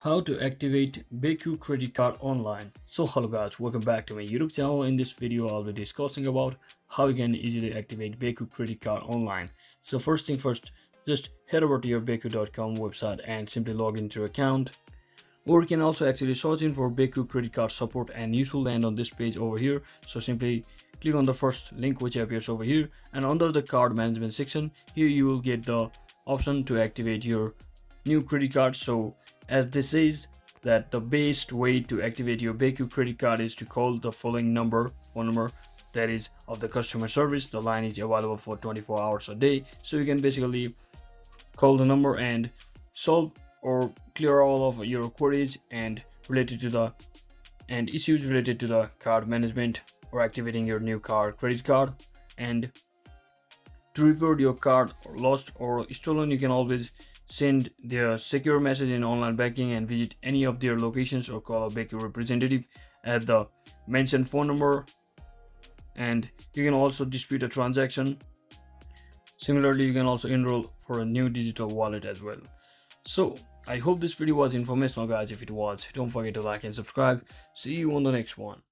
How to activate BECU Credit Card online. So hello guys, welcome back to my YouTube channel. In this video I'll be discussing about how you can easily activate BECU Credit Card online. So first thing first, just head over to your BECU.com website and simply log into your account. Or you can also actually search in for BECU Credit Card support and you should land on this page over here. So simply click on the first link which appears over here, and under the card management section here you will get the option to activate your new credit card. So as this says that the best way to activate your BECU credit card is to call the following phone number that is of the customer service. The line is available for 24 hours a day, so you can basically call the number and solve or clear all of your queries and issues related to the card management or activating your new credit card. And to report your card lost or stolen, you can always send their secure message in online banking and visit any of their locations or call a BECU representative at the mentioned phone number. And you can also dispute a transaction. Similarly, you can also enroll for a new digital wallet as well. So I hope this video was informational guys. If it was, don't forget to like and subscribe. See you on the next one.